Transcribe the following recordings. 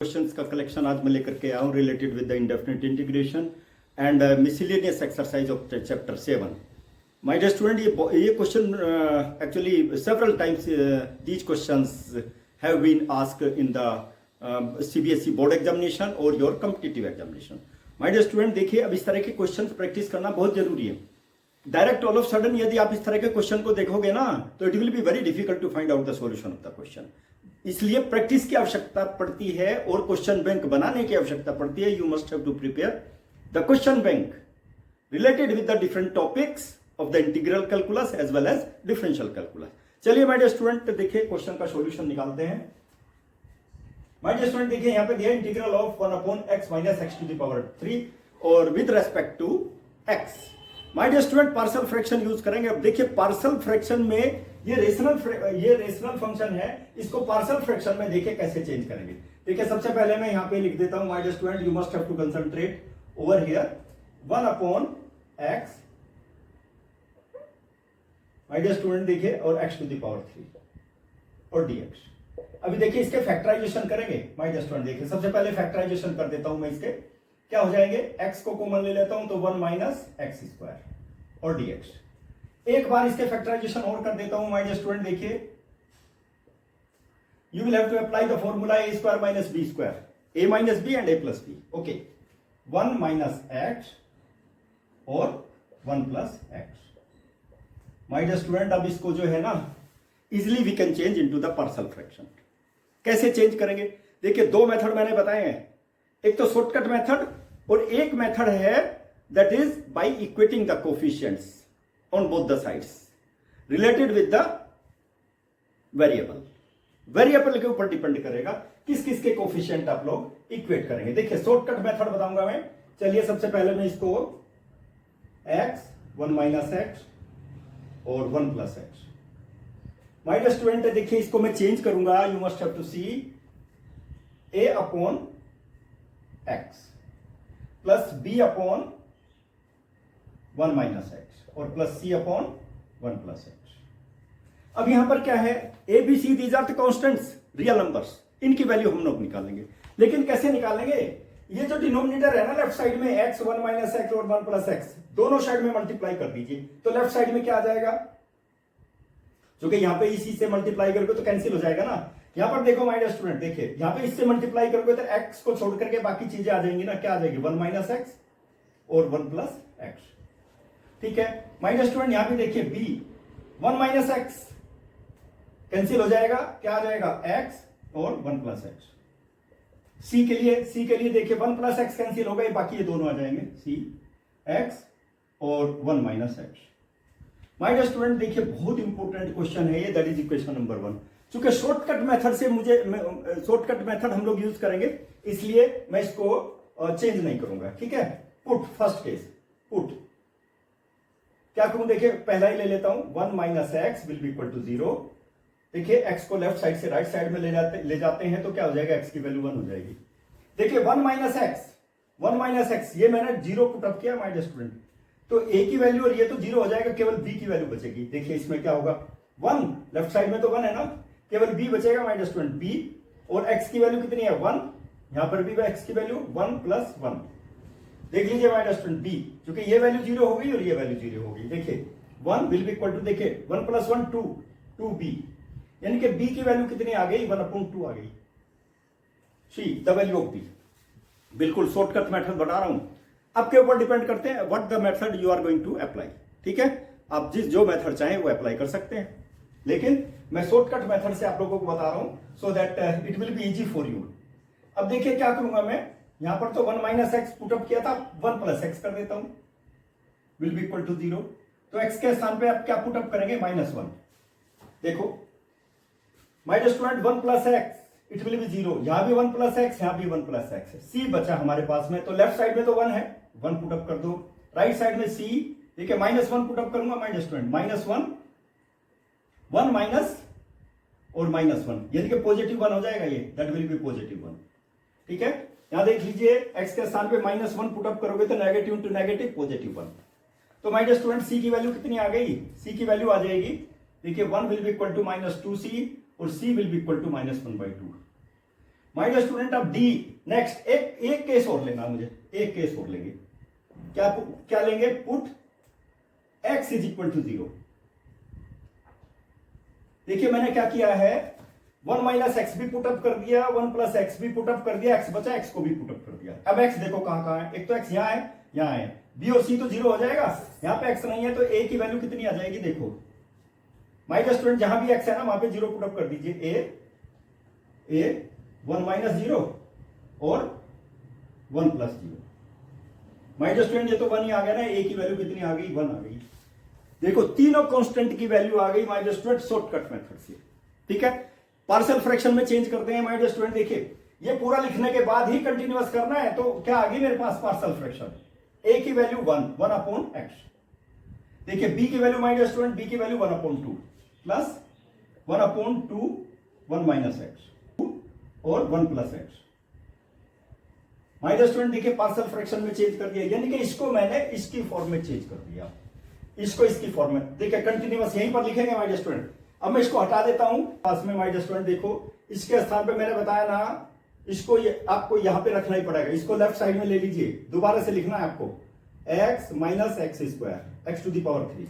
Questions का collection आज मैं लेकर के आया हूँ related with the indefinite integration and miscellaneous exercise of chapter 7। My dear student, ये question actually several times these questions have been asked in the CBSE board examination और your competitive examination. My dear student, देखिए अब इस तरह के question practice करना बहुत जरूरी है। डायरेक्ट ऑल ऑफ सडन यदि आप इस तरह के क्वेश्चन को देखोगे ना तो it will be very difficult to find out the solution of the question. इसलिए प्रैक्टिस की आवश्यकता पड़ती है और क्वेश्चन बैंक बनाने की आवश्यकता पड़ती है। You must have to prepare the question bank related with the different topics of the integral calculus as well as differential calculus. चलिए माय डियर स्टूडेंट, देखिए क्वेश्चन का सॉल्यूशन निकालते हैं। माय डियर स्टूडेंट, देखिए यहां पे दिया integral of 1/x minus x to the power 3 और with respect to x। My dear student, partial fraction use करेंगे। अब देखिए पार्शियल फ्रैक्शन में ये रेशनल फंक्शन है, इसको पार्शियल फ्रैक्शन में देखिए कैसे चेंज करेंगे। देखिए सबसे पहले मैं यहां पे लिख देता हूं my dear student, you must have to concentrate over here 1/x my dear student देखिए और x टू द पावर 3 और dx। अभी देखिए इसके फैक्टराइजेशन करेंगे। माय डियर स्टूडेंट देखिए सबसे पहले फैक्टराइजेशन कर देता हूं मैं। इसके क्या हो जाएंगे, x को कॉमन ले लेता हूं तो 1 माइनस एक्स स्क्वायर और dx। एक बार इसके फैक्टराइजेशन और कर देता हूं माय डियर स्टूडेंट। देखिए you will have to apply the formula a square minus b square, a minus b and a plus b। Okay, 1 minus x और 1 plus x। My dear student, अब इसको जो है ना easily we can change into the partial fraction. कैसे change करेंगे? देखिए दो मेथड मैंने बताए हैं, एक तो शॉर्टकट मेथड और एक मेथड है that is by equating the coefficients on both the sides related with the variable। Variable के ऊपर डिपेंड करेगा किस किस के कोफिशिएंट आप लोग इक्वेट करेंगे। देखिए शॉर्टकट मेथड बताऊंगा मैं। चलिए सबसे पहले मैं इसको x 1 माइनस x और 1 plus x। My dear student देखिए इसको मैं चेंज करूंगा। You must have to see a upon x plus b upon 1 minus x और plus C upon 1 plus x. अब यहां पर क्या है, A B C these are the constants, real numbers. इनकी वैल्यू हम लोग निकालेंगे। लेकिन कैसे निकालेंगे? ये जो डिनोमिनेटर है ना लेफ्ट साइड में x 1 माइनस एक्स और 1 प्लस एक्स, दोनों साइड में मल्टीप्लाई कर दीजिए तो लेफ्ट साइड में क्या आ जाएगा, जो कि यहां पे इसी से मल्टीप्लाई करोगे तो कैंसिल हो जाएगा ना। यहां पर देखो माय डियर स्टूडेंट, देखिए यहां पे इससे मल्टीप्लाई करोगे तो x को छोड़ करके बाकी चीजें आ जाएंगी ना। क्या आ जाएगी, 1 माइनस एक्स और 1 प्लस एक्स। ठीक है माय डियर स्टूडेंट, यहां पे देखिए b 1 माइनस एक्स कैंसिल हो जाएगा, क्या आ जाएगा x और 1 प्लस एक्स। c के लिए देखिए 1 प्लस एक्स कैंसिल हो गए, बाकी ये दोनों आ जाएंगे c x और 1 minus x. My dear student देखिए बहुत इंपॉर्टेंट क्वेश्चन है ये, दैट इज इक्वेशन नंबर 1। चूंकि शॉर्टकट मेथड से शॉर्टकट मेथड हम लोग यूज करेंगे इसलिए मैं इसको चेंज नहीं करूंगा। ठीक है, पुट फर्स्ट केस पुट क्या करूं, देखिए पहला ही ले लेता हूं 1 minus x will be equal to 0। देखिए x को लेफ्ट साइड से राइट साइड में ले जाते हैं तो क्या हो जाएगा, x की वैल्यू 1 हो जाएगी। देखिए 1 माइनस एक्स ये मैंने 0 पुट अप किया माय डियर स्टूडेंट, तो a की वैल्यू और ये तो 0 हो जाएगा, केवल b की वैल्यू बचेगी। देखिए इसमें क्या होगा, 1 लेफ्ट साइड में तो 1 है ना, केवल b बचेगा माय डियर स्टूडेंट b, और x की वैल्यू कितनी है 1, यहां पर भी x की वैल्यू 1 प्लस 1। देख लीजिए माय डियर स्टूडेंट b, क्योंकि ये वैल्यू 0 हो गई और ये वैल्यू 0 हो गई। देखिए 1 विल बी इक्वल टू, देखिए 1 प्लस 1 2 2b, यानी कि b की वैल्यू कितनी आ गई, 1/2 आ गई। See the value of b। बिल्कुल शॉर्टकट मेथड बता रहा हूं, आपके ऊपर डिपेंड करते हैं what the method you are going to apply. ठीक है, आप जो मेथड चाहें वो अप्लाई कर सकते हैं, लेकिन मैं शॉर्टकट मेथड से आप लोगों को बता रहा हूं so that it will be easy for you. अब देखिए क्या करूंगा मैं, यहां पर तो 1 माइनस एक्स पुटअप किया था, 1 प्लस एक्स कर देता हूं विल बी इक्वल टू 0। तो x के स्थान पे आप क्या पुटअप करेंगे, -1। देखो my dear student 1 plus x it will be 0, यहां भी 1 प्लस एक्स, यहां भी 1 प्लस एक्स है। c बचा हमारे पास में, तो लेफ्ट साइड में तो 1 है, 1 पुटअप कर दो। राइट साइड में c, देखिए -1 पुटअप करूंगा माय डियर स्टूडेंट, -1 माइनस और -1, यानी कि पॉजिटिव 1 हो जाएगा ये, दैट विल बी पॉजिटिव 1। ठीक है, यहां देख लीजिए x के स्थान पे -1 पुटअप करोगे तो नेगेटिव इंटू नेगेटिव पॉजिटिव 1। तो माय डियर स्टूडेंट c की वैल्यू कितनी आ गई, c की वैल्यू आ जाएगी, देखिए 1 will be equal to -2c और c will be equal to -1/2। My dear student अब डी नेक्स्ट एक केस और लेना मुझे, एक केस और लेंगे। क्या क्या लेंगे? Put x is equal to 0। देखिए मैंने क्या किया है, 1 माइनस एक्स भी पुटअप कर दिया, 1 प्लस एक्स भी पुटअप कर दिया, x बचा, x को भी पुटअप कर दिया। अब x देखो कहां कहां है, एक तो x यहां है, यहां है, b और c तो 0 हो जाएगा, यहां पे x नहीं है तो a की वैल्यू कितनी आ जाएगी? देखो माय डियर स्टूडेंट जहां भी x है ना वहां पे 0 पुटअप कर दीजिए, a 1 माइनस 0 और 1 प्लस 0। माय डियर स्टूडेंट ये तो 1 ही आ गया ना, a की वैल्यू कितनी आ गई? 1 आ गई। देखो तीनों कांस्टेंट की वैल्यू आ गई my dear student shortcut method से। ठीक है, पार्शियल फ्रैक्शन में चेंज करते हैं माय डियर स्टूडेंट। देखिए ये पूरा लिखने के बाद ही कंटिन्यूअस करना है, तो क्या आ गई मेरे पास पार्शियल फ्रैक्शन, a की वैल्यू 1 अपॉन x। देखिए b की value my dear student, b की value 1 upon 2 plus 1 upon 2 1 minus x और 1 plus x. My dear student देखिए पार्शियल फ्रैक्शन में चेंज कर दिया, यानी कि इसको मैंने इसकी फॉर्म में चेंज कर दिया, इसको इसकी फॉर्म में। देखिए कंटिन्यूअस यहीं पर लिखेंगे माय डियर स्टूडेंट। अब मैं इसको हटा देता हूं पास में माय डियर स्टूडेंट। देखो इसके स्थान पे मैंने बताया ना, इसको आपको यहां पे रखना ही पड़ेगा, इसको लेफ्ट साइड में ले लीजिए, दोबारा से लिखना है आपको x minus x square x to the power 3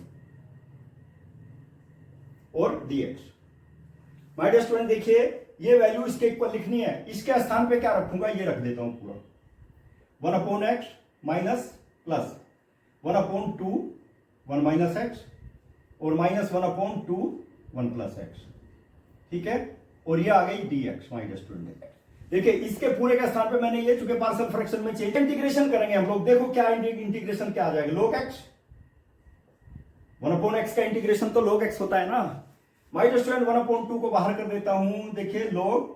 और dx। माय डियर स्टूडेंट देखिए ये वैल्यू इसके इक्वल लिखनी है, इसके स्थान पे क्या रखूंगा? ये रख देता हूं पूरा 1 upon X minus plus 1 upon 2 1 minus x और माइनस 1 अपॉन 2 1 प्लस एक्स। ठीक है, और ये आ गई dx माय डियर स्टूडेंट। देखिए इसके पूरे के स्थान पे मैंने ये चूंकि पार्शियल फ्रैक्शन में चेंज, इंटीग्रेशन करेंगे हम लोग। देखो क्या इंटीग्रेशन क्या आ जाएगा? log x, 1 अपॉन एक्स का इंटीग्रेशन तो log x होता है ना। माय डियर स्टूडेंट 1 अपॉन 2 को बाहर कर देता हूं, देखिए log।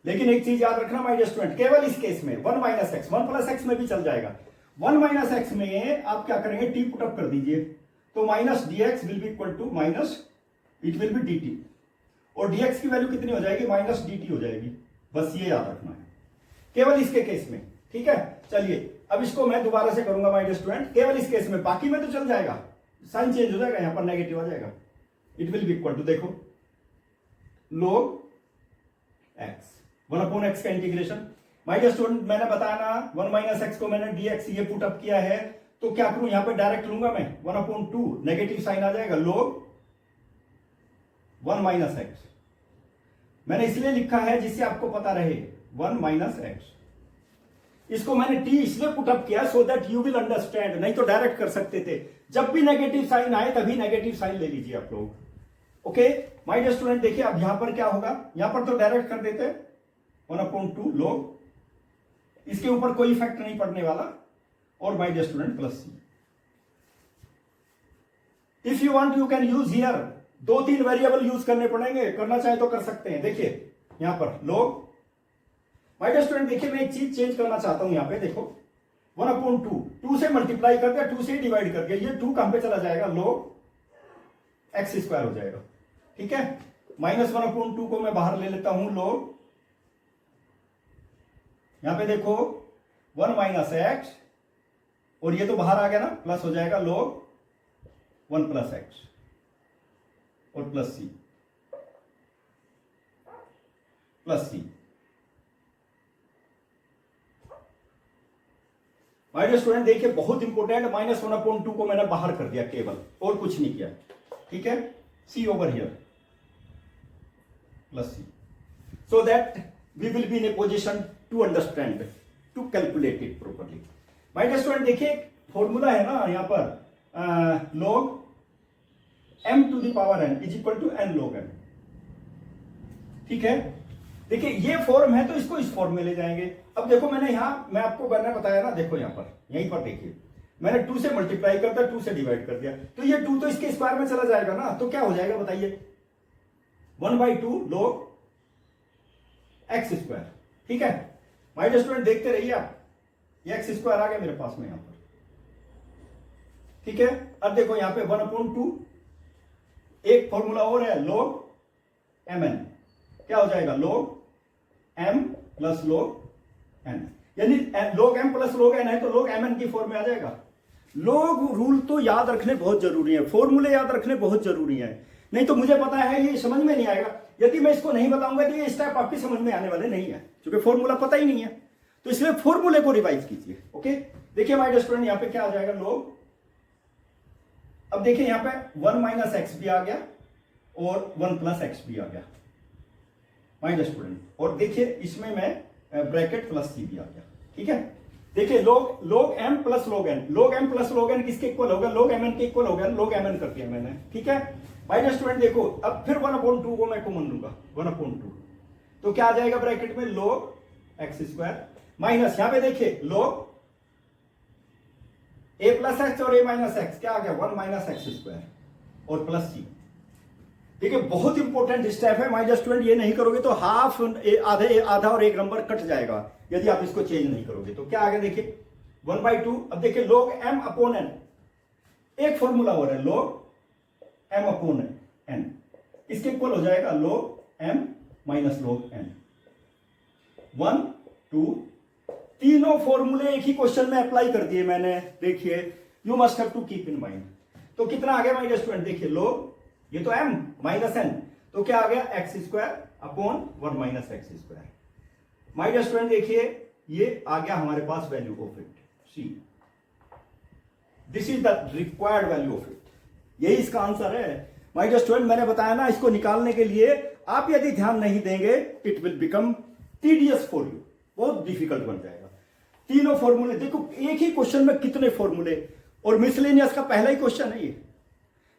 लेकिन एक चीज याद रखना माय डियर स्टूडेंट, केवल इस केस में 1 माइनस एक्स, 1 प्लस एक्स में भी चल जाएगा। 1 माइनस एक्स में आप क्या करेंगे? t पुटअप कर दीजिए, तो minus dx will be equal to minus it will be dt, और dx की वैल्यू कितनी हो जाएगी? माइनस dt हो जाएगी। बस ये याद रखना है केवल इसके केस में। ठीक है, चलिए अब इसको मैं दोबारा से करूंगा माय डियर स्टूडेंट, केवल इस केस में, बाकी में तो चल जाएगा, साइन चेंज हो जाएगा, यहां पर नेगेटिव आ जाएगा। It will be equal to देखो log x, 1 अपॉन एक्स का इंटीग्रेशन। माय डियर स्टूडेंट मैंने बताया ना 1 माइनस एक्स को मैंने dx ये पुट अप किया है, तो क्या करूं? यहां पे डायरेक्ट लूंगा मैं 1 अपॉन 2, नेगेटिव साइन आ जाएगा, log 1 माइनस एक्स। मैंने इसलिए लिखा है जिससे आपको पता रहे 1 माइनस एक्स। इसको मैंने t इसलिए पुटअप किया so that you will understand, नहीं तो डायरेक्ट कर सकते थे। जब भी नेगेटिव साइन आए तभी नेगेटिव साइन ले लीजिए आप लोग। ओके माय डियर स्टूडेंट देखिए अब यहां पर क्या होगा, यहां पर तो डायरेक्ट कर देते 1 अपॉन 2 log, इसके ऊपर कोई इफेक्ट नहीं पड़ने वाला, और my dear student plus c। If you want you can use here, 2-3 variable use करने पड़ेंगे, करना चाहे तो कर सकते हैं। देखिए यहां पर log, माय डियर स्टूडेंट देखिए मैं एक चीज चेंज करना चाहता हूं, यहां पे देखो 1 अपॉन 2 से मल्टीप्लाई कर दिया, 2 से डिवाइड कर दिया, ये 2 कहां पे चला जाएगा? log एक्स स्क्वायर हो जाएगा। ठीक है, माइनस 1 अपॉन 2 को मैं बाहर ले लेता हूं, log, यहां पे देखो 1 माइनस एक्स, और ये तो बाहर आ गया ना, प्लस हो जाएगा log 1 प्लस एक्स और plus C, plus C. My dear student देखिए बहुत इंपॉर्टेंट, माइनस 1 अपॉन 2 को मैंने बाहर कर दिया केवल, और कुछ नहीं किया। ठीक है, C over here plus C, so that we will be in a position to understand, to calculate it properly. My dear student देखिए फॉर्मूला है ना यहां पर, log m to the power n is equal to n log n। ठीक है, देखिए ये form है तो इसको इस फॉर्म में ले जाएंगे। अब देखो मैंने यहां, मैं आपको मैंने बताया ना, देखो यहां पर, यहीं पर देखिए मैंने 2 से मल्टीप्लाई कर दिया, 2 से डिवाइड कर दिया, तो ये 2 तो इसके स्क्वायर में चला जाएगा ना, तो क्या हो जाएगा बताइए? 1/2 log एक्स स्क्वायर। ठीक है माय डियर स्टूडेंट देखते रहिए आप, ये एक्स स्क्वायर आ गया मेरे पास में यहां पर। ठीक है, अब देखो यहां पे 1 अपॉन 2, एक फॉर्मूला और है log mn, क्या हो जाएगा? log m plus log n, यानी log m plus log n है तो log mn की फॉर्म में आ जाएगा। log रूल तो याद रखने बहुत जरूरी है, फॉर्मूले याद रखने बहुत जरूरी है, नहीं तो मुझे पता है ये समझ में नहीं आएगा। यदि मैं इसको नहीं बताऊंगा तो ये स्टेप आपकी समझ में आने वाले नहीं है, क्योंकि फॉर्मूला पता ही नहीं है। तो इसलिए फॉर्मूले को रिवाइज कीजिए। ओके, देखिए माय डियर स्टूडेंट, यहां पे क्या आ जाएगा लोग, अब देखिए यहां पे 1 माइनस एक्स भी आ गया और 1 प्लस एक्स भी आ गया माय डियर स्टूडेंट, और देखिए इसमें मैं ब्रैकेट प्लस सी भी आ गया। ठीक है, देखिए log m plus log n, log m plus log n किसके इक्वल होगा, log mn के इक्वल होगा, log mn कर दिया मैंने। ठीक है माय डियर स्टूडेंट, देखो अब फिर 1/2 को मैं कॉमन लूंगा, 1/2 तो क्या आ जाएगा ब्रैकेट में log x स्क्वायर माइनस, यहां पे देखिए log a प्लस एक्स और a माइनस एक्स, क्या आ गया 1 माइनस एक्स स्क्वायर और प्लस सी। देखिए बहुत इंपॉर्टेंट स्टेप है माय डियर स्टूडेंट, ये नहीं करोगे तो हाफ आधा और एक नंबर कट जाएगा यदि आप इसको चेंज नहीं करोगे। तो क्या आ गया देखिए 1/2, अब देखिए log m अपॉन n, एक फॉर्मूला हो रहा है log m अपॉन n, इसके इक्वल हो जाएगा log m minus log n। 1 2 तीनों फॉर्मूले एक ही क्वेश्चन में अप्लाई कर दिए मैंने, देखिए you must have to keep in mind. तो कितना आ गया माय डियर स्टूडेंट, देखिए log, ये तो m माइनस n, तो क्या आ गया X square upon 1 minus x square. My dear student देखिए ये आ गया हमारे पास value of it, see this is the required value of it, यही इसका आंसर है। माय डियर स्टूडेंट मैंने बताया ना, इसको निकालने के लिए आप यदि ध्यान नहीं देंगे it will become tedious for you, बहुत डिफिकल्ट बन जाएगा। तीनों फॉर्मूले देखो, एक ही क्वेश्चन में कितने फॉर्मूले, और मिसलेनियस का पहला ही क्वेश्चन है ये।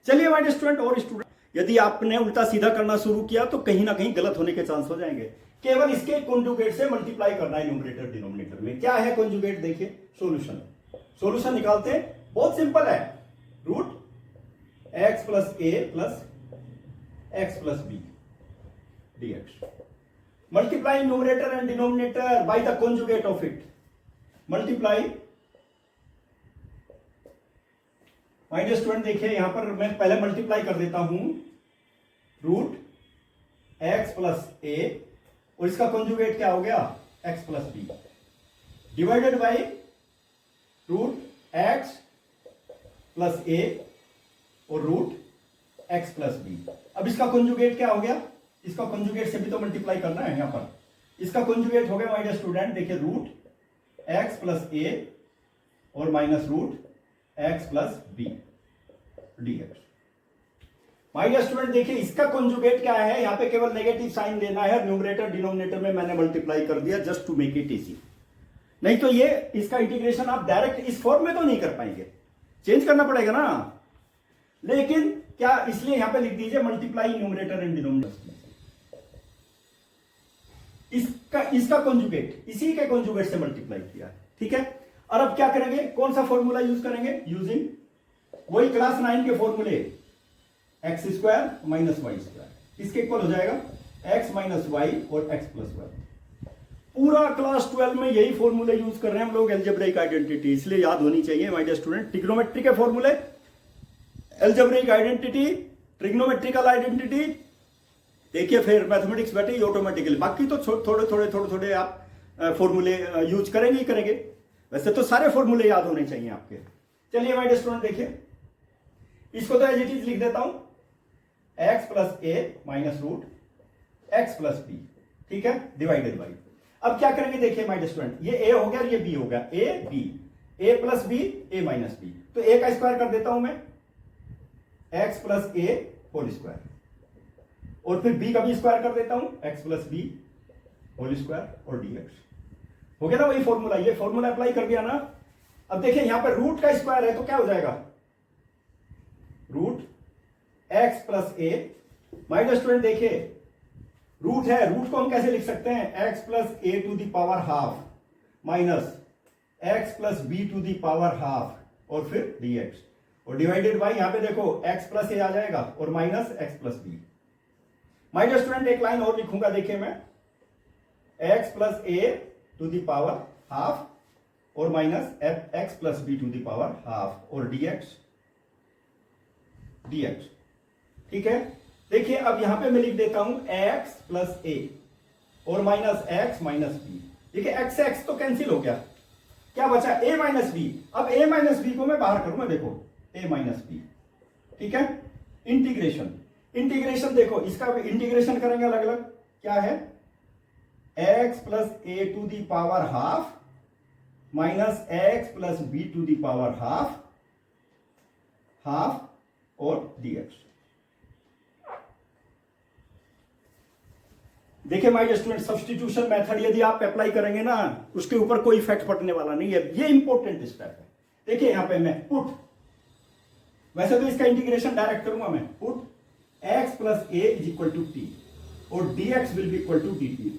चलिए माय डियर स्टूडेंट, और स्टूडेंट यदि आपने उल्टा सीधा करना शुरू किया तो कहीं ना कहीं गलत होने के चांस हो जाएंगे। केवल इसके कॉन्जुगेट से मल्टीप्लाई करना है न्यूमरेटर डिनोमिनेटर में। क्या है कॉन्जुगेट, देखिए सॉल्यूशन निकालते हैं, बहुत सिंपल है, root x plus A plus x plus B dx, multiply numerator and denominator by the conjugate of it, multiply. My dear student देखिए यहां पर मैं पहले मल्टीप्लाई कर देता हूं, रूट एक्स प्लस ए और इसका कॉन्जुगेट क्या हो गया X plus B, divided by root x plus A और रूट एक्स प्लस बी। अब इसका कॉन्जुगेट क्या हो गया, इसका कॉन्जुगेट से भी तो मल्टीप्लाई करना है यहां पर, इसका कॉन्जुगेट हो गया माय डियर स्टूडेंट देखिए रूट एक्स प्लस ए और minus root x plus B dx। My dear student देखिए इसका कॉन्जुगेट क्या है, यहां पे केवल नेगेटिव साइन देना है, न्यूमरेटर डिनोमिनेटर में मैंने मल्टीप्लाई कर दिया just to make it easy. नहीं तो ये इसका इंटीग्रेशन आप डायरेक्ट इस फॉर्म में तो नहीं कर पाएंगे, चेंज करना पड़ेगा ना। लेकिन क्या, इसलिए यहां पे लिख दीजिए मल्टीप्लाई न्यूमरेटर एंड डिनोमिनेटर, इसका कॉन्जुगेट इसी के कॉन्जुगेट से मल्टीप्लाई किया। ठीक है, और अब क्या करेंगे, कौन सा फॉर्मूला यूज करेंगे, यूजिंग वही क्लास 9 के फॉर्मूले, x square minus y square, इसके इक्वल हो जाएगा एक्स माइनस वाई और एक्स प्लस वाई। पूरा क्लास 12 में यही फॉर्मूले यूज कर रहे हैं हम लोग, अलजेब्रिक आइडेंटिटी, इसलिए याद होनी चाहिए माय डियर स्टूडेंट। ट्रिग्नोमेट्री के फॉर्मूले, अलजेब्रिक आइडेंटिटी, ट्रिग्नोमेट्रिकल आइडेंटिटी, देखिए फिर मैथमेटिक्स बैठे ऑटोमेटिकली, बाकी तो थोड़े थोड़े आप फॉर्मूले यूज करेंगे ही करेंगे, वैसे तो सारे फॉर्मूले याद होने चाहिए आपके। चलिए माय डियर स्टूडेंट देखिए इसको तो एज इट इज लिख देता हूं, x plus A minus root x plus B, ठीक है, डिवाइडेड बाई। अब क्या करेंगे देखिए माय डियर स्टूडेंट, ये ए हो गया और ये बी हो गया, A B, A plus B A minus B, तो ए का स्क्वायर कर देता हूं मैं, x plus A whole square, और फिर बी का भी स्क्वायर कर देता हूं, x plus B whole square और डीएक्स। हो गया ना वही फॉर्मूला, ये फॉर्मूला अप्लाई कर दिया ना। अब देखिए यहां पर रूट का स्क्वायर है तो क्या हो जाएगा, root x plus A. My dear student देखिए रूट है, रूट को हम कैसे लिख सकते हैं, x plus A to the power half minus x plus B to the power half और फिर डीएक्स, और डिवाइडेड बाई यहां पे देखो एक्स प्लस ए आ जाएगा और minus x plus B. My dear student एक लाइन और लिखूंगा, देखिए मैं x plus A to the power half और minus x plus B to the power half और डीएक्स, ठीक है। देखिए अब यहां पे मैं लिख देता हूं एक्स प्लस ए और माइनस एक्स माइनस बी। देखिए एक्स से एक्स तो कैंसिल हो गया, क्या बचा ए माइनस बी। अब ए माइनस बी को मैं बाहर करूंगा, देखो ए माइनस बी, ठीक है, इंटीग्रेशन इंटीग्रेशन देखो, इसका इंटीग्रेशन करेंगे अलग अलग, क्या है x plus A to the power half minus x plus B to the power half half और dx। देखिए माय स्टूडेंट, सब्स्टिट्यूशन मेथड यदि आप अप्लाई करेंगे ना, उसके ऊपर कोई इफेक्ट पड़ने वाला नहीं है, ये इंपॉर्टेंट स्टेप है। देखिए यहां पे मैं पुट, वैसे तो इसका इंटीग्रेशन डायरेक्ट करूंगा मैं, put x plus a is equal to t और dx will be equal to dt।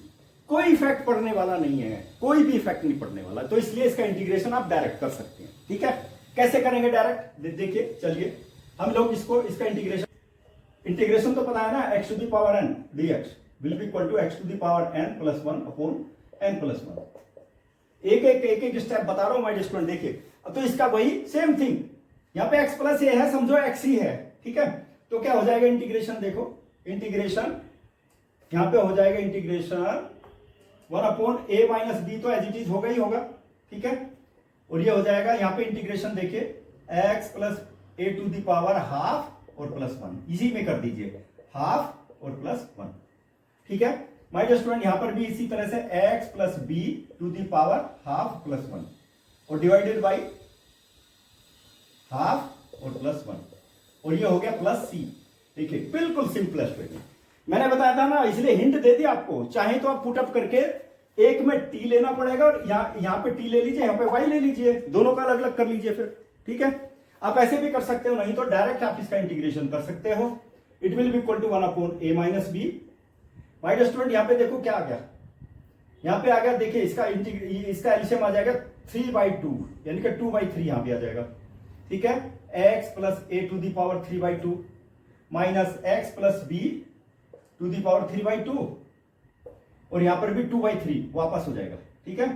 कोई इफेक्ट पड़ने वाला नहीं है, कोई भी इफेक्ट नहीं पड़ने वाला, तो इसलिए इसका इंटीग्रेशन आप डायरेक्ट कर सकते हैं। ठीक है, कैसे करेंगे डायरेक्ट, देखिए चलिए हम लोग इसका इंटीग्रेशन तो पता है ना, x to the power n dx will be equal to x to the power n plus 1 upon n plus 1। एक स्टेप बता रहा हूं माय स्टूडेंट। देखिए अब तो इसका वही सेम थिंग, यहां पे x प्लस ए है, समझो x ही है। ठीक है, तो क्या हो जाएगा इंटीग्रेशन, देखो इंटीग्रेशन यहां पे हो जाएगा integration 1 upon a minus B, तो एज इट इज होगा ही होगा। ठीक है, और ये हो जाएगा यहां पे इंटीग्रेशन देखिए x plus A to the power half और प्लस 1, इजी में कर दीजिए, हाफ और प्लस 1। ठीक है माय डियर स्टूडेंट, यहां पर भी इसी तरह से x plus B to the power half plus 1 और डिवाइडेड बाई हाफ और प्लस 1, और ये हो गया प्लस c। देखिए बिल्कुल सिंपलेस्ट वे, मैंने बताया था ना, इसलिए हिंट दे दी आपको। चाहे तो आप पुटअप करके एक में t लेना पड़ेगा और यहां पे t ले लीजिए, यहां पे y ले लीजिए, दोनों का अलग अलग कर लीजिए फिर। ठीक है, आप ऐसे भी कर सकते हो, नहीं तो डायरेक्ट आप इसका इंटीग्रेशन कर सकते हो। It will be equal to 1 upon a minus b. My dear student, यहां पे देखो क्या आ गया, यहां पे आ गया, देखिए इसका एलसीएम आ जाएगा 3/2, यानी कि 2/3 यहां पे आ जाएगा। ठीक है, x plus A to the power 3/2 minus x plus B to the power 3/2, और यहां पर भी 2/3 वापस हो जाएगा। ठीक है,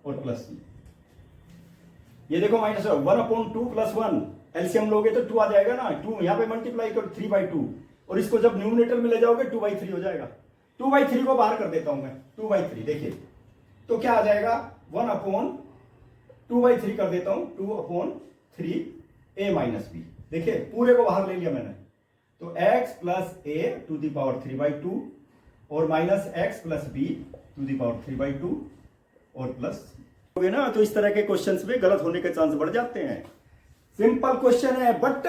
और प्लस c, ये देखो माइनस 1 अपॉन 2 प्लस 1, एलसीएम लोगे तो 2 आ जाएगा ना, 2 यहां पे मल्टीप्लाई करो 3/2, और इसको जब न्यूमरेटर में ले जाओगे 2/3 हो जाएगा। 2/3 को बाहर कर देता हूं मैं, 2/3 देखिए तो क्या आ जाएगा 1 अपॉन 2/3 कर देता हूं, 2 अपॉन 3 a माइनस बी। देखिए पूरे को बाहर ले लिया मैंने, तो x plus A to the power 3/2 और minus x plus B to the power 3/2 और प्लस ना, तो इस तरह के क्वेश्चंस में गलत होने के चांस बढ़ जाते हैं। सिंपल क्वेश्चन है, बट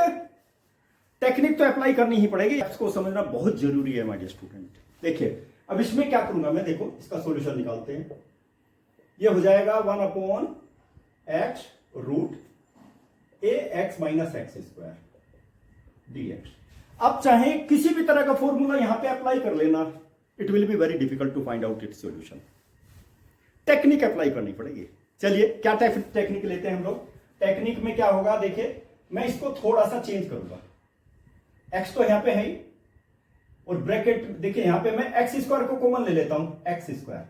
टेक्निक तो अप्लाई करनी ही पड़ेगी, इसको समझना बहुत जरूरी है माय डियर स्टूडेंट। देखिए अब इसमें क्या करूंगा मैं, देखो इसका सॉल्यूशन निकालते हैं। ये हो जाएगा 1 upon x root ax minus x square dx। अब चाहे किसी भी तरह का फॉर्मूला यहां पे अप्लाई कर लेना, it will be very difficult to find out its solution. Technique apply करनी पड़ेगी। चलिए क्या टेक्निक लेते हैं हम लोग। टेक्निक में क्या होगा, देखिए मैं इसको थोड़ा सा चेंज करूंगा, x तो यहां पे है ही, और ब्रैकेट देखिए यहां पे मैं एक्स स्क्वायर को कॉमन ले लेता हूं, एक्स स्क्वायर,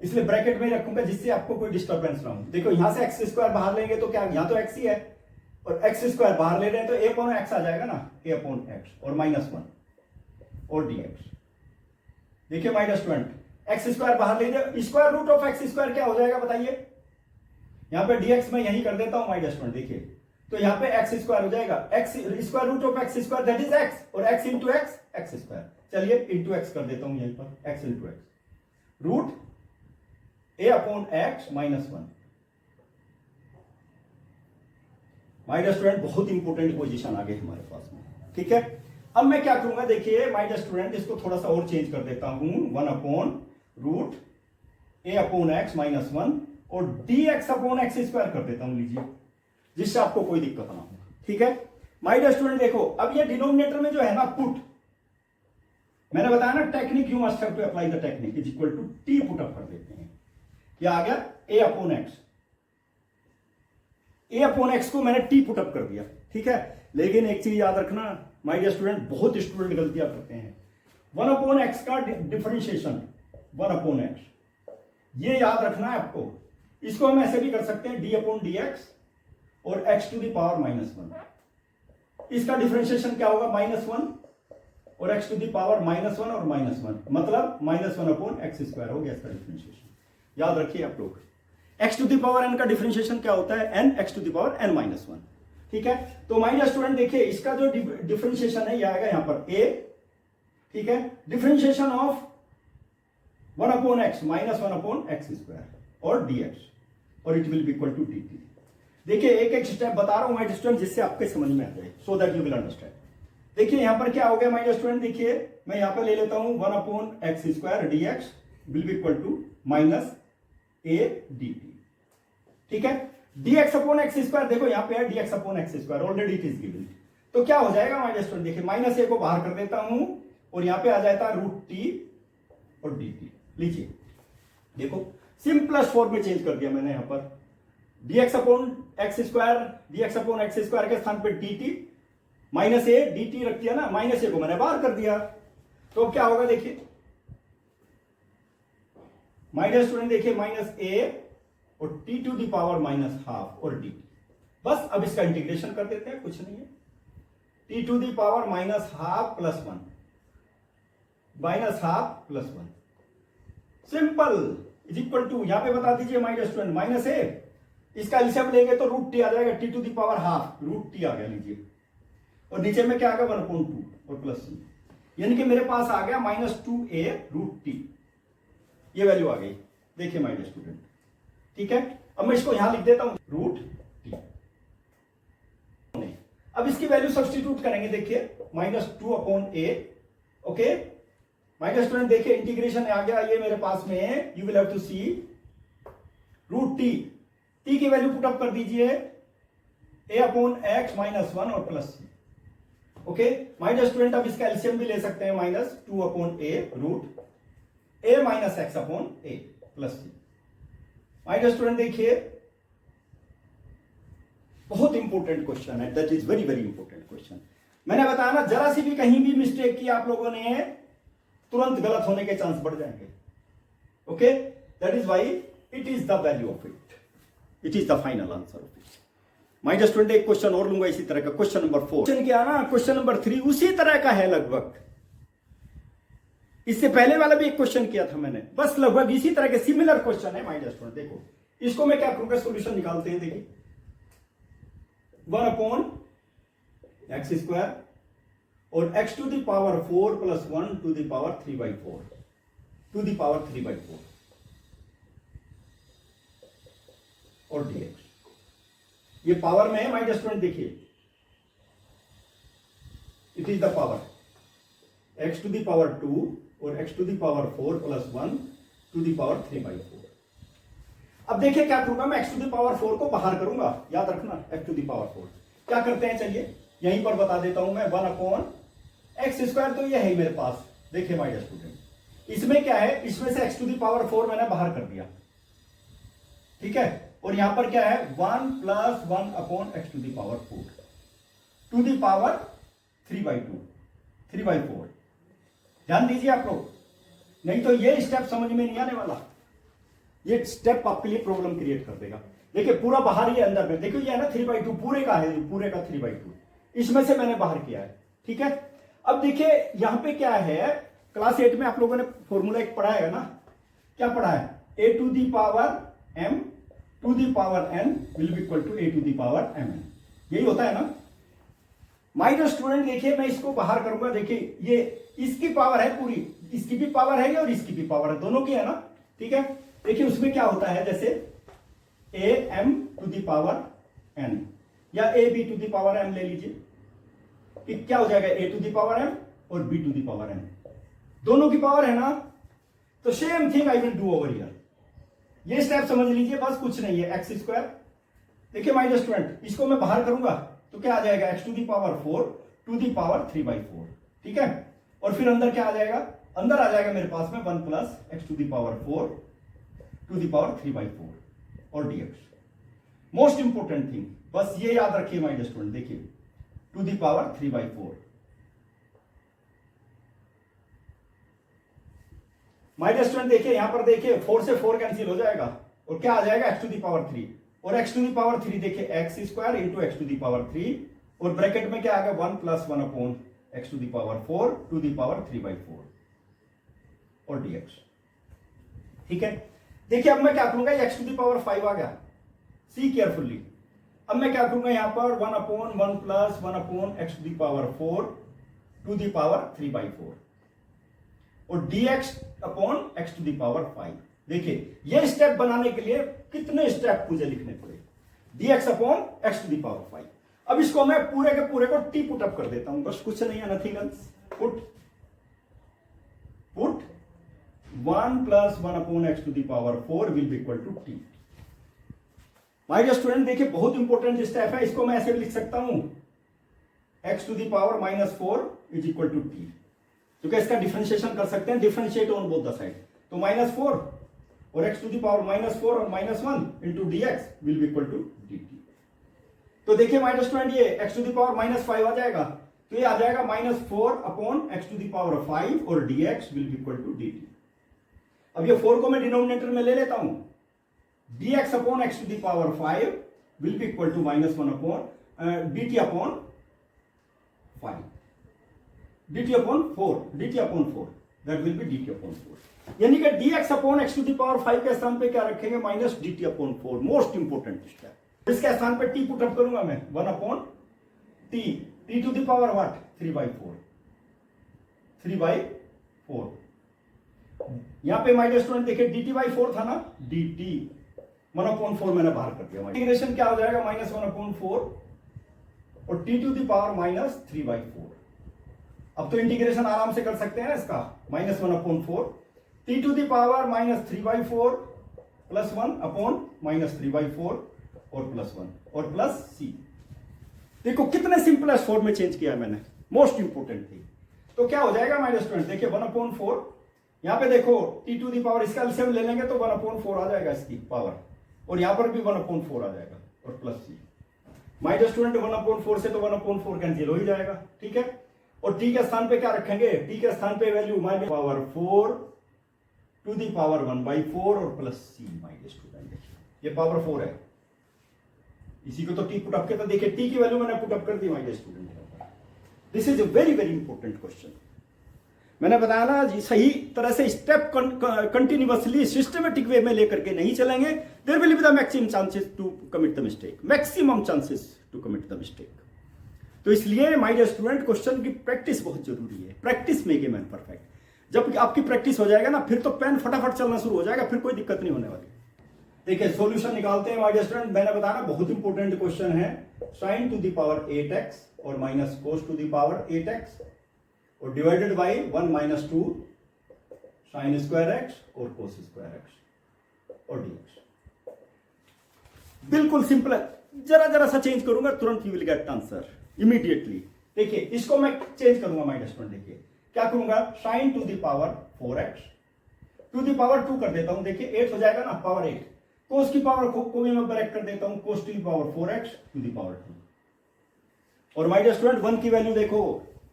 इसलिए ब्रैकेट में रखूंगा जिससे आपको कोई डिस्टर्बेंस ना हो। देखो यहां से एक्स स्क्वायर बाहर लेंगे तो क्या, यहां तो एक्स ही है, और एक्स स्क्वायर बाहर ले रहे हैं तो ए अपॉन एक्स आ जाएगा ना, ए अपॉन एक्स और माइनस 1 और dx। देखिए my dear student, x square बाहर ले लीजिए, square root of x square क्या हो जाएगा बताइए, यहां पे dx मैं यही कर देता हूं माय डियर स्टूडेंट। देखिए तो यहां पे एक्स स्क्वायर हो जाएगा, X square root of x square that is X, और X into X X square. चलिए इंटू एक्स कर देता हूं यहीं पर, X into X root A upon X minus 1। My dear student बहुत इंपॉर्टेंट पोजीशन आ गई हमारे पास में। ठीक है, अब मैं क्या करूंगा, देखिए माय डियर स्टूडेंट इसको थोड़ा सा और चेंज कर देता हूं, 1 upon root A upon X minus 1 और dx अपॉन एक्स स्क्वायर कर देता हूं, लीजिए, जिससे आपको कोई दिक्कत ना हो। ठीक है माय डियर स्टूडेंट, देखो अब ये डिनोमिनेटर में जो है ना पुट, मैंने बताया ना technique, you must have to apply the technique, is equal to t put up कर देते हैं। क्या आ गया, a upon x, a upon x को मैंने टी पुट अप कर दिया। ठीक है, लेकिन एक चीज याद रखना माय डियर स्टूडेंट, बहुत स्टूडेंट गलतियां करते हैं, 1 अपॉन एक्स का डिफरेंशिएशन 1 अपॉन एक्स, ये याद रखना है आपको। इसको हम ऐसे भी कर सकते हैं डी अपॉन डी एक्स और x to the power minus 1, इसका डिफरेंशिएशन क्या होगा -1 और एक्स टू दी पावर -1 और -1, मतलब -1 अपॉन एक्स स्क्वायर हो गया इसका डिफरेंशिएशन। याद रखिए आप लोग, x to the power n का डिफरेंशिएशन क्या होता है, n x to the power n -1। ठीक है, तो माय डियर स्टूडेंट देखिए इसका जो डिफरेंशिएशन है ये आएगा यहां पर a, ठीक है, differentiation of 1/x minus 1/x² और dx और it will be equal to dt। देखिए एक एक स्टेप बता रहा हूं माय डियर स्टूडेंट जिससे आपके समझ में आ जाए, so that you will understand. देखिए यहां पर क्या हो गया माय डियर स्टूडेंट, देखिए मैं यहां पर ले लेता हूं 1/x² dx will be equal to minus a dt, ठीक है। dx/x², देखो यहां पे है dx/x², already it is given, तो क्या हो जाएगा माय डियर स्टूडेंट, देखिए माइनस a को बाहर कर देता हूं और यहां पे आ जाता है √t और dt। लीजिए देखो सिंपलेस्ट फॉर्म में चेंज कर दिया मैंने यहां पर, dx/x² के स्थान पे dt, माइनस a dt रख दिया ना, माइनस a को मैंने बाहर कर दिया, तो अब क्या होगा देखिए माय डियर स्टूडेंट, देखिए माइनस a और t टू द पावर -12 और dt। बस अब इसका इंटीग्रेशन कर देते हैं, कुछ नहीं है, t to the power -12 plus 1 simple is equal to, यहां पे बता दीजिए my dear student minus a, इसका एलसीएम लेंगे तो √t आ जाएगा, t to the power half √t आ गया, लीजिए, और नीचे में क्या आ गया 1/2 और प्लस c, यानी कि मेरे पास आ गया -2a √t, ये वैल्यू आ गई। देखिए माय डियर स्टूडेंट, ठीक है, अब मैं इसको यहां लिख देता हूं √t। अब इसकी वैल्यू सब्स्टिट्यूट करेंगे, देखिए -2/a, okay my dear student, देखिए इंटीग्रेशन आ गया ये मेरे पास में, you will have to see √t, t की वैल्यू पुट अप कर दीजिए a/x -1 और plus c, okay my dear student. अब इसका एलसीएम भी ले सकते हैं, -2/a √a -x/a plus c। My dear student देखिए बहुत इंपॉर्टेंट क्वेश्चन है, that is very very important question. मैंने बताया ना, जरा सी भी कहीं भी मिस्टेक की आप लोगों ने तुरंत गलत होने के चांस बढ़ जाएंगे, okay, that is why it is the value of it, it is the final answer of it. My dear student एक क्वेश्चन और लूंगा इसी तरह का, क्वेश्चन नंबर 4। क्वेश्चन क्या ना, क्वेश्चन नंबर 3 उसी तरह का है लगभग, इससे पहले वाला भी एक क्वेश्चन किया था मैंने, बस लगभग इसी तरह के सिमिलर क्वेश्चन है माय डियर स्टूडेंट। देखो इसको मैं क्या करूंगा, सॉल्यूशन निकालते हैं, देखिए 1/x² और x to the power 4 plus 1 to the power 3/4 to the power 3/4 और dx, ये पावर में है माय डियर स्टूडेंट, देखिए it is the power x to the power 2 और x to the power 4 plus 1 to the power 3/4। अब देखिए क्या करूंगा मैं, x टू द पावर 4 को बाहर करूंगा, याद रखना x टू द पावर 4 क्या करते हैं, चलिए यहीं पर बता देता हूं मैं, 1/x² तो ये है मेरे पास, देखिए माय डियर स्टूडेंट इसमें क्या है, इसमें से x टू द पावर 4 मैंने बाहर कर दिया, ठीक है, और यहां पर क्या है 1 + 1/x to the power 4 to the power 3/4। ध्यान दीजिए आप लोग, नहीं तो ये स्टेप समझ में नहीं आने वाला, ये स्टेप आपके लिए प्रॉब्लम क्रिएट कर देगा। देखिए पूरा बाहर ही अंदर में, देखिए ये है ना 3/2, पूरे का है, पूरे का 3/2, इसमें से मैंने बाहर किया है, ठीक है। अब देखिए यहां पे क्या है, क्लास 8 में आप लोगों ने फॉर्मूला एक पढ़ा है ना, क्या पढ़ा है, a to the power m to the power n will be equal to a to the power mn, यही होता है ना। माय डियर स्टूडेंट देखिए मैं इसको बाहर करूंगा, देखिए ये इसकी पावर है पूरी, इसकी भी पावर है और इसकी भी पावर है, दोनों की है ना, ठीक है। देखिए उसमें क्या होता है, जैसे am to the power n या ab to the power m ले लीजिए, कि क्या हो जाएगा a to the power m और b to the power n, दोनों की पावर है ना। तो same thing I will do over here, ये स्टेप समझ लीजिए, बस कुछ नहीं है, x²। देखिए माय डियर स्टूडेंट इसको मैं बाहर करूंगा तो क्या आ जाएगा, x to the power 4 to the power 3/4, ठीक है, और फिर अंदर क्या आ जाएगा, अंदर आ जाएगा मेरे पास में 1 + x to the power 4 to the power 3/4 और dx। मोस्ट इंपोर्टेंट थिंग बस ये याद रखिए माय डियर स्टूडेंट, देखिए to the power 3/4। My dear student देखिए यहां पर देखिए 4 से 4 कैंसिल हो जाएगा और क्या आ जाएगा, x टू दी पावर 3 और x टू दी पावर 3 देखिए x² into x to the power 3 और ब्रैकेट में क्या आ गया 1 + 1/x to the power 4 to the power 3/4 और dx, ठीक है। देखिए अब मैं क्या करूंगा, x टू दी पावर 5 आ गया, सी केयरफुली। अब मैं क्या करूंगा यहां पर 1/1 plus 1/x to the power 4 to the power 3/4 और dx upon x to the power 5। देखिए ये स्टेप बनाने के लिए कितने स्टेप मुझे लिखने पड़े, dx upon x to the power 5। अब इसको मैं पूरे के पूरे को t पुट अप कर देता हूं, बस कुछ नहीं है, nothing else. Put 1 plus 1/x to the power 4 will be equal to t। My dear student देखिए बहुत इंपॉर्टेंट स्टेप है, इसको मैं ऐसे भी लिख सकता हूं x to the power -4 is equal to t, क्योंकि इसका डिफरेंशिएशन कर सकते हैं, differentiate on both the side. तो -4 और x टू द पावर -4 और -1 into dx will be equal to dt। तो देखिए माय डियर स्टूडेंट ये x टू द पावर -5 आ जाएगा, तो ये आ जाएगा -4 upon x to the power 5 और dx will be equal to dt। अब ये 4 को मैं डिनोमिनेटर में ले लेता हूं, dx upon x to the power 5 will be equal to -1 upon dt upon 5, dt upon 4 that will be dt upon 4। यानी कि dx upon x to the power 5 के स्थान पे क्या रखेंगे, minus dt upon 4। Most important step. इसके स्थान पे t पुट अप करूंगा मैं 1 upon t to the power what 3/4 यहां पे माय स्टूडेंट देखिए dt/4 था ना, dt 1/4 मैंने बाहर कर दिया। इंटीग्रेशन क्या हो जाएगा, -1/4 और t टू द पावर -3/4। अब तो इंटीग्रेशन आराम से कर सकते हैं ना इसका, -1/4 t to the power -3/4 plus 1 upon -3/4 और प्लस 1 और प्लस c। देखो कितने सिंपलेस्ट फॉर्म में चेंज किया मैंने, मोस्ट इंपोर्टेंट थी। तो क्या हो जाएगा माय स्टूडेंट देखिए 1/4, यहां पे देखो t टू द पावर इसका एलसीएम ले लेंगे तो 1/4 आ जाएगा इसकी पावर, और यहां पर भी 1/4 आ जाएगा और प्लस c। माय स्टूडेंट 1/4 से तो 1/4 कैंसिल हो ही जाएगा, ठीक है। और t के स्थान पे क्या रखेंगे, t के स्थान पे value minus power 4 to the power 1/4 और प्लस c। माय स्टूडेंट देखिए ये पावर 4 है, इसी को तो t पुट अप करता, देखिए t की वैल्यू मैंने पुट अप कर दी my student. This is a very very important question. मैंने बताया ना जी, सही तरह से स्टेप कंटिन्यूअसली सिस्टमेटिक वे में लेकर के नहीं चलेंगे, there will be the maximum chances to commit the mistake, maximum chances to commit the mistake. तो इसलिए माय डियर स्टूडेंट क्वेश्चन की प्रैक्टिस बहुत जरूरी है, practice make a man perfect. जब आपकी प्रैक्टिस हो जाएगा ना, फिर तो पेन फटाफट चलना शुरू हो जाएगा, फिर कोई दिक्कत नहीं होने वाली। देखिए सॉल्यूशन निकालते हैं माय डियर स्टूडेंट। मैंने बताया बहुत इंपॉर्टेंट क्वेश्चन है, sin to the power 8x और minus cos to the power 8x और divided by 1 - 2 sin square x और cos स्क्वायर x और dx। बिल्कुल सिंपल है, जरा सा चेंज करूंगा तुरंत you will get answer immediately. देखिए इसको मैं चेंज करूंगा माय डियर स्टूडेंट, देखिए क्या करूंगा, sin to the power 4x to the power 2 कर देता हूं, देखिए 8 हो जाएगा ना, पावर 8। cos की पावर को भी मैं ब्रैकेट कर देता हूं, cos to the power 4x to the power 2। और माय डियर स्टूडेंट 1 की वैल्यू देखो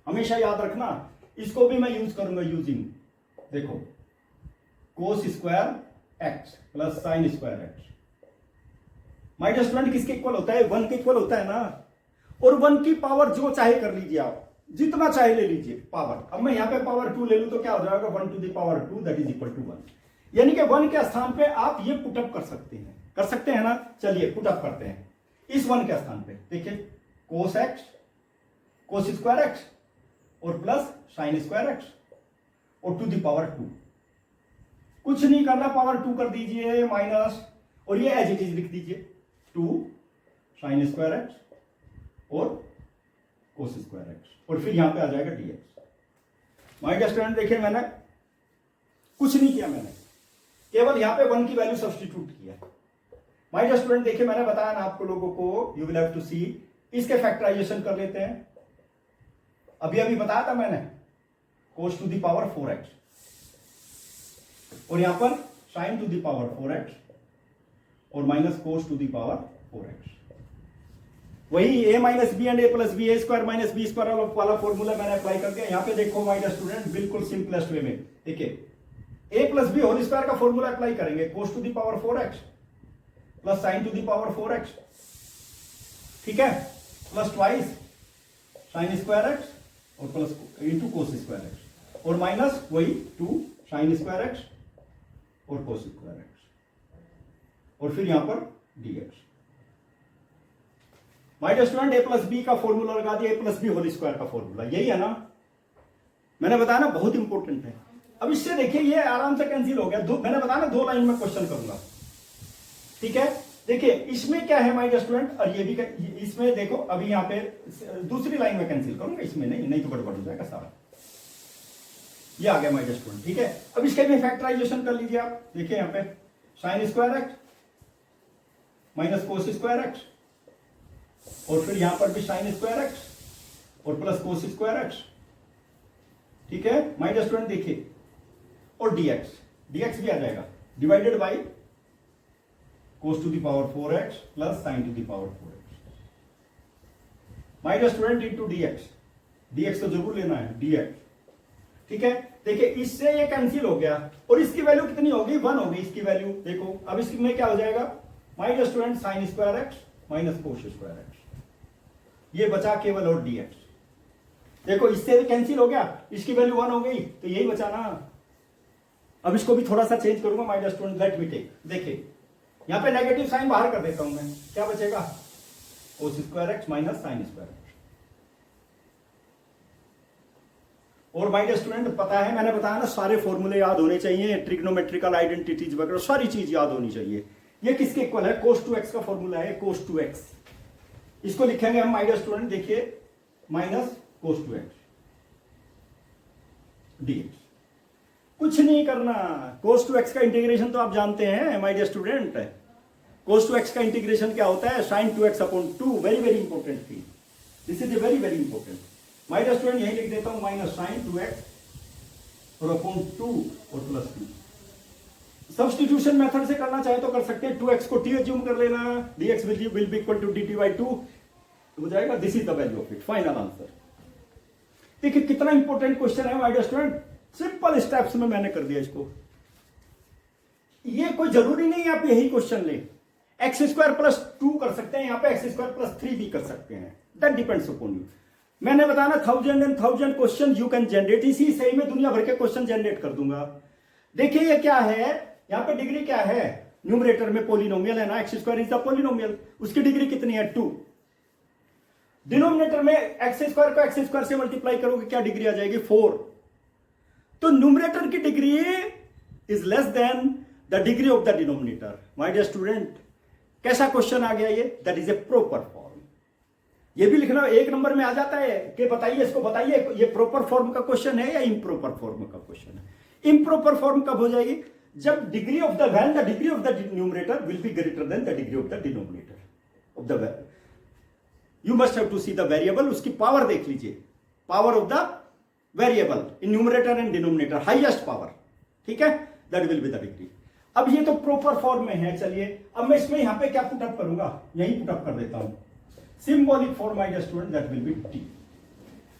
हमेशा याद रखना, इसको भी मैं यूज करूंगा यूजिंग, देखो cos square x plus sin square x। My dear student किसके इक्वल होता है, 1 के इक्वल होता है ना। और 1 की पावर जो चाहे कर लीजिए आप, जितना चाहे ले लीजिए पावर। अब मैं यहां पे पावर 2 ले लूं तो क्या हो जाएगा, 1 to the power 2 that is equal to 1। यानी कि 1 के स्थान पे आप ये पुटअप कर सकते हैं ना। चलिए पुटअप करते हैं इस 1 के स्थान पे, देखिए cos x cos square x और प्लस sin स्क्वायर x और टू द पावर 2। कुछ नहीं करना, पावर 2 कर दीजिए माइनस, और ये एज इट इज लिख दीजिए 2 sin स्क्वायर x और cos स्क्वायर x और फिर यहां पे आ जाएगा dx। माय डियर स्टूडेंट देखिए मैंने कुछ नहीं किया, मैंने केवल यहां पे 1 की वैल्यू सब्स्टिट्यूट किया। माय डियर स्टूडेंट देखिए मैंने बताया ना आप लोगों को, यू विल हैव टू सी, इसके फैक्टराइजेशन कर लेते हैं। अभी बताया था मैंने cos to the power 4x और यहां पर sin to the power 4x और minus cos to the power 4x। वही a minus b and a plus b, a square minus b square वाला फॉर्मूला मैंने अप्लाई कर दिया। यहां पे देखो माय डियर स्टूडेंट बिल्कुल सिंपलेस्ट वे में, देखिए a plus B whole square का फॉर्मूला अप्लाई करेंगे, cos to the power 4x plus sin to the power 4x, ठीक है, plus twice sin square x और plus into cos square x और minus वही 2 sin square x और cos square x और फिर यहां पर dx। My dear student a plus b का फॉर्मूला लगा दिया, a plus B whole square का फॉर्मूला, यही है ना, मैंने बताया ना बहुत इंपॉर्टेंट है। अब इससे देखिए ये आराम से कैंसिल हो गया, मैंने बताया ना 2 लाइन में क्वेश्चन करूंगा, ठीक है। देखिए इसमें क्या है माय डियर स्टूडेंट, और ये भी इसमें देखो अभी यहाँ पे दूसरी लाइन में कैंसिल करूंगा, इसमें नहीं तो गड़बड़ हो जाएगा सारा। ये आ गया माय डियर स्टूडेंट, ठीक है। अब इसके भी फैक्टराइजेशन कर लीजिए आप, देखिए यहाँ पे sign square x minus cos square x, और फिर यहां पर भी साइन स्क्वायर एक्स और प्लस कोस स्क्वायर एक्स, ठीक है माय डियर स्टूडेंट। देखिए और dx भी आ जाएगा, divided by cos to the power 4x plus sine to the power 4x, my dear student into dx तो जरूर लेना है dx, ठीक है। देखिए इससे ये कैंसिल हो गया और इसकी वैल्यू कितनी होगी, 1 होगी इसकी वैल्यू। देखो अब इसमें क्या हो जाएगा my dear student, sine square x minus cos square x, ये बचा केवल और dx। देखो इससे भी कैंसिल हो गया, इसकी वैल्यू 1 हो गई, तो यही बचा ना। अब इसको भी थोड़ा सा चेंज करूंगा my dear student, let me take, देखिए यहां पे नेगेटिव साइन बाहर कर देता हूं मैं, क्या बचेगा कोस square x minus sign square x. और माय डियर स्टूडेंट पता है मैंने बताया ना सारे फॉर्मूले याद होने चाहिए, ट्रिग्नोमेट्रिकल आइडेंटिटीज वगैरह सारी चीज याद होनी चाहिए। ये किसके इक्वल है, cos 2x का फॉर्मूला है cos 2x, इसको लिखेंगे हम माय डियर स्टूडेंट, देखिए माइनस cos 2x dx, कुछ नहीं करना। cos 2x का इंटीग्रेशन तो आप जानते हैं my dear student, cos 2x का इंटीग्रेशन क्या होता है, sin 2x upon 2, very very important thing, this is very very important. My dear student यही लिख देता हूं माइनस sin 2x और अपॉन 2 और प्लस 2। सब्स्टिट्यूशन मेथड से करना चाहे तो कर सकते हैं, 2x को t अज्यूम कर लेना, dx will be equal to dt by 2 हो जाएगा, this is the value of it, final answer. देखिए कितना इंपॉर्टेंट क्वेश्चन है my dear student, simple steps में मैंने कर दिया इसको। ये कोई जरूरी नहीं है आप यही क्वेश्चन ले, एक्स स्क्वायर प्लस 2 कर सकते हैं, यहां पे एक्स स्क्वायर प्लस 3 भी कर सकते हैं, दैट डिपेंड्स अपॉन यू। मैंने बताया ना 1000 and 1000 question you can generate, इसी सही में दुनिया भर के क्वेश्चन जनरेट कर दूंगा। देखिए ये क्या है, यहां पे डिग्री क्या है, न्यूमरेटर में पोलिनोमियल है ना, x square is the polynomial, उसकी डिग्री कितनी है 2। डिनोमिनेटर में एक्स स्क्वायर को एक्स स्क्वायर से मल्टीप्लाई करोगे क्या डिग्री आ जाएगी 4। तो न्यूमरेटर की degree is less than the degree of the denominator. My dear student कैसा क्वेश्चन आ गया ये, that is a proper form. ये भी लिखना 1 नंबर में आ जाता है कि बताइए इसको, बताइए ये प्रॉपर फॉर्म का क्वेश्चन है या इम्प्रॉपर फॉर्म का क्वेश्चन है। इम्प्रॉपर फॉर्म कब हो जाएगी, जब degree of the when the degree of the numerator will be greater than the degree of the denominator of the, you must have to see the variable, उसकी power देख लीजिए, power of the variable in numerator and denominator, highest power, ठीक है, that will be the degree. अब ये तो proper form में है, चलिए अब मैं इसमें यहां पे क्या पुटअप करूंगा, यही पुटअप कर देता हूं, symbolic form my dear student, that will be t.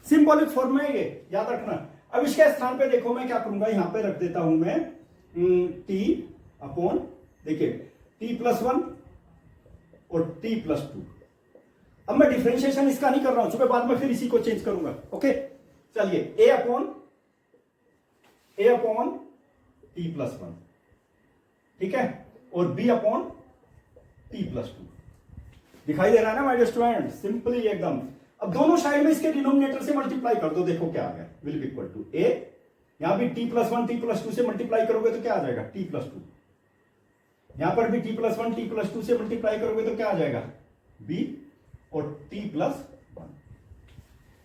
Symbolic form में ये याद रखना। अब इसके स्थान पे देखो मैं क्या करूंगा, यहां पे रख देता हूं मैं टी अपॉन, देखिए टी प्लस 1 और टी प्लस 2। अब मैं डिफरेंशिएशन इसका नहीं कर रहा हूं, सुबह बाद में फिर इसी को चेंज करूंगा, ओके। चलिए ए अपॉन टी प्लस 1, ठीक है, और बी अपॉन टी प्लस 2, दिखाई दे रहा है ना माय डियर स्टूडेंट, सिंपली एकदम। अब दोनों साइड में इसके डिनोमिनेटर से मल्टीप्लाई कर दो, देखो क्या आ गया, विल बी इक्वल टू ए, यहां भी टी प्लस 1 टी प्लस 2 से मल्टीप्लाई करोगे तो क्या आ जाएगा टी प्लस 2, यहां पर भी टी प्लस 1 टी प्लस 2 से मल्टीप्लाई करोगे तो क्या आ जाएगा बी और t plus 1।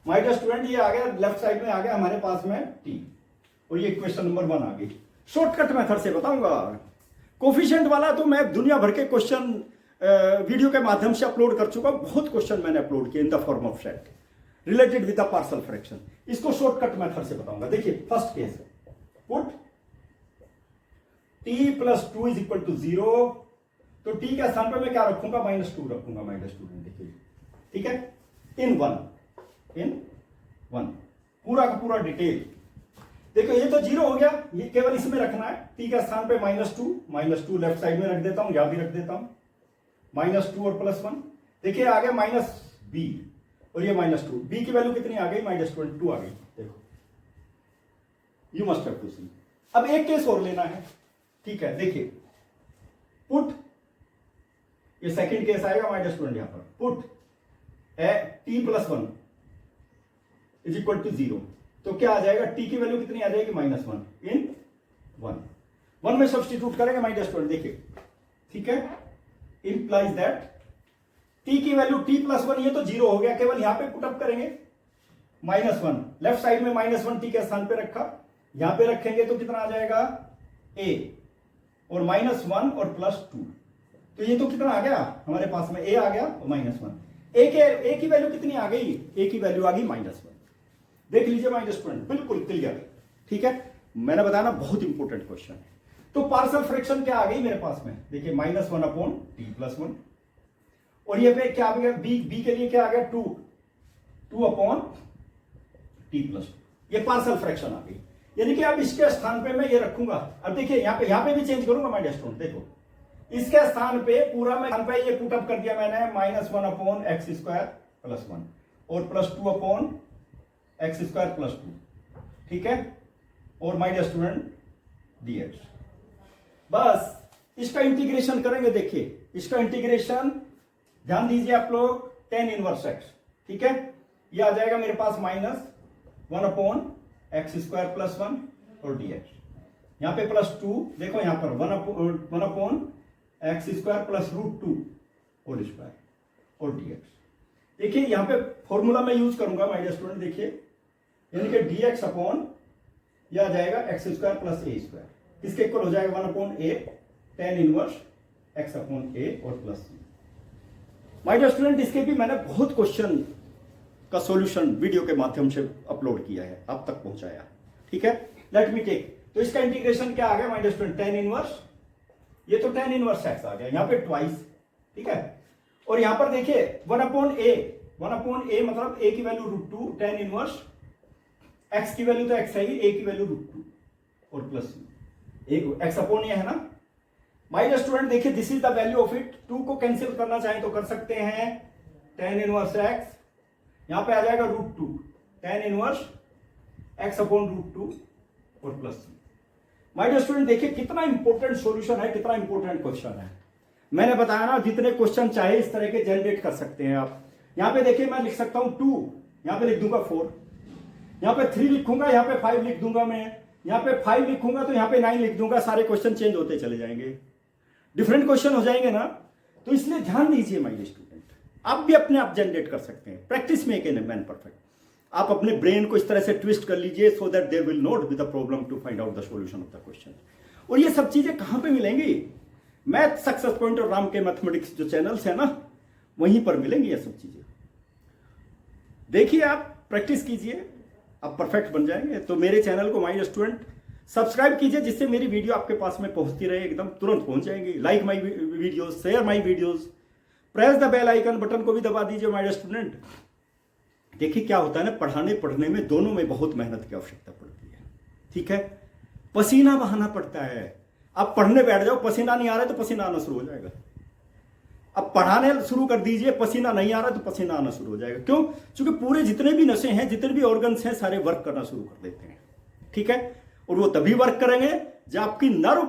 My dear student ये आ गया, लेफ्ट साइड में आ गया हमारे पास में टी, और ये क्वेश्चन नंबर 1 आ गई। शॉर्टकट मेथड से बताऊंगा, कोफिशिएंट वाला तो मैं दुनिया भर के क्वेश्चन वीडियो के माध्यम से अपलोड कर चुका, बहुत क्वेश्चन मैंने अपलोड किए in the form of set related with the partial fraction. इसको शॉर्टकट मेथड से बताऊंगा। देखिए फर्स्ट केस है, put t plus 2 is equal to 0, तो t के स्थान पर मैं क्या रखूंगा -2 रखूंगा माय डियर स्टूडेंट, देखिए ठीक है, इन वन पूरा का पूरा डिटेल। देखो ये तो 0 हो गया, ये केवल इसमें रखना है, t के स्थान पे -2 लेफ्ट साइड में रख देता हूं, यहां भी रख देता हूं, -2 और +1। देखिए आ गया -b और ये -2, b की वैल्यू कितनी आ गई माय डियर स्टूडेंट 2 आ गई, देखो यू मस्ट हैव टू सी। अब एक केस और लेना है, ठीक है, देखिए पुट, ये सेकंड केस आएगा माय डियर स्टूडेंट, यहां पर put t plus 1 is equal to 0, तो क्या आ जाएगा, t की वैल्यू कितनी आ जाएगी, -1 इन 1 में सब्सटीट्यूट करेंगे माय डियर स्टूडेंट, देखिए ठीक है, इंप्लाइज दैट t की वैल्यू t प्लस 1, ये तो 0 हो गया, केवल यहां पे पुटअप करेंगे -1, लेफ्ट साइड में -1 t के स्थान पे रखा, यहां पे रखेंगे तो कितना आ जाएगा a और -1 और +2, तो ये तो कितना आ गया हमारे पास में, a आ गया और -1, a की वैल्यू कितनी आ गई, a की वैल्यू आ गई -1। देख लीजिए माय डियर स्टूडेंट, बिल्कुल क्लियर, ठीक है, मैंने बताया ना बहुत इंपॉर्टेंट क्वेश्चन है। तो पार्शियल फ्रैक्शन क्या आ गई मेरे पास में, देखिए -1/t+1, और ये पे क्या आ गया, b के लिए क्या आ गया, 2/t+2, ये पार्शियल फ्रैक्शन आ गई, यानी कि अब इसके स्थान पे मैं ये रखूंगा। अब देखिए यहां पे भी चेंज करूंगा माय डियर स्टूडेंट, देखो इसके स्थान पे पूरा मैं स्थान पे ये पुटअप कर दिया मैंने, -1/x² + 1 और +2/x² + 2, ठीक है, और माय डियर स्टूडेंट dx, बस इसका इंटीग्रेशन करेंगे। देखिए इसका इंटीग्रेशन ध्यान दीजिए आप लोग, tan 1x, ठीक है, ये आ जाएगा मेरे पास -1/x² + 1 और dx, यहां पे +2, देखो यहां पर 1/x² + √2 होल स्क्वायर और dx। देखिए यहां पे फॉर्मूला मैं यूज करूंगा माय डियर स्टूडेंट, देखिए यानी कि dx अपॉन यह आ जाएगा x² + a², किसके इक्वल हो जाएगा 1/a tan 1 x/a और +c। माय डियर स्टूडेंट इसके भी मैंने बहुत क्वेश्चन का सॉल्यूशन वीडियो के माध्यम से अपलोड किया है, आप तक पहुंचाया, ठीक है, लेट मी टेक, तो इसका इंटीग्रेशन क्या आ गया माय डियर स्टूडेंट, tan 1, ये तो tan 1x आ गया, यहां पे ट्वाइस, ठीक है, और यहां पर देखिए 1/a मतलब a की वैल्यू √2, tan 1 x की वैल्यू तो x है ही, a की वैल्यू √2 और +c, एक x/a है ना माय डियर स्टूडेंट। देखिए this is the value of it, 2 को कैंसिल करना चाहें तो कर सकते हैं, tan 1x यहां पे आ जाएगा √2, tan 1 x/√2 और +c। माय डियर स्टूडेंट देखिए कितना इंपॉर्टेंट सॉल्यूशन है, कितना इंपॉर्टेंट क्वेश्चन है। मैंने बताया ना जितने क्वेश्चन चाहे इस तरह के जनरेट कर सकते हैं आप। यहां पे देखिए मैं लिख सकता हूं 2, यहां पे लिख दूंगा 4, यहां पे 3 लिखूंगा, यहां पे 5 लिख दूंगा मैं, यहां पे 5 लिखूंगा तो यहां पे 9 लिख दूंगा, सारे क्वेश्चन चेंज होते चले जाएंगे, डिफरेंट क्वेश्चन हो जाएंगे ना। तो इसलिए ध्यान दीजिए माय डियर स्टूडेंट, आप भी अपने आप जनरेट कर सकते हैं, practice make a man perfect. आप अपने ब्रेन को इस तरह से ट्विस्ट कर लीजिए so that there will not be the problem to find out the solution of the question. और ये सब चीजें कहां पे मिलेंगी, मैथ सक्सेस पॉइंट और राम के मैथमेटिक्स जो चैनल्स है ना, वहीं पर मिलेंगी ये सब चीजें। देखिए आप प्रैक्टिस कीजिए, आप परफेक्ट बन जाएंगे। तो मेरे चैनल को माय डियर स्टूडेंट सब्सक्राइब कीजिए, जिससे मेरी वीडियो आपके पास में पहुंचती रहे, एकदम तुरंत पहुंच जाएंगी। Like my videos, share my videos, press the bell icon button को भी दबा दीजिए माय डियर स्टूडेंट। देखिए क्या होता है ना, पढ़ने में दोनों में बहुत मेहनत की आवश्यकता पड़ती है, ठीक है, पसीना बहाना पड़ता है। आप पढ़ने बैठ जाओ, पसीना नहीं आ रहा है तो पसीना आना शुरू हो जाएगा। अब पढ़ाने शुरू कर दीजिए, पसीना नहीं आ रहा तो पसीना आना शुरू हो जाएगा। क्यों? क्योंकि पूरे जितने भी नसें हैं, जितने भी ऑर्गन्स हैं, सारे वर्क करना शुरू कर देते हैं, ठीक है, और वो तभी वर्क करेंगे जब आपकी नर्व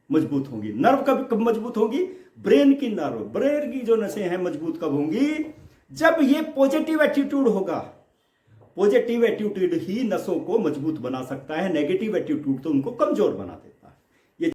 मजबूत होंगी। नर्व कब मजबूत होगी? ब्रेन की नर्व, ब्रेन की जो नसें हैं मजबूत कब होंगी? जब ये पॉजिटिव एटीट्यूड होगा। पॉजिटिव एटीट्यूड ही नसों को मजबूत बना सकता है, नेगेटिव एटीट्यूड तो उनको कमजोर बना देता है।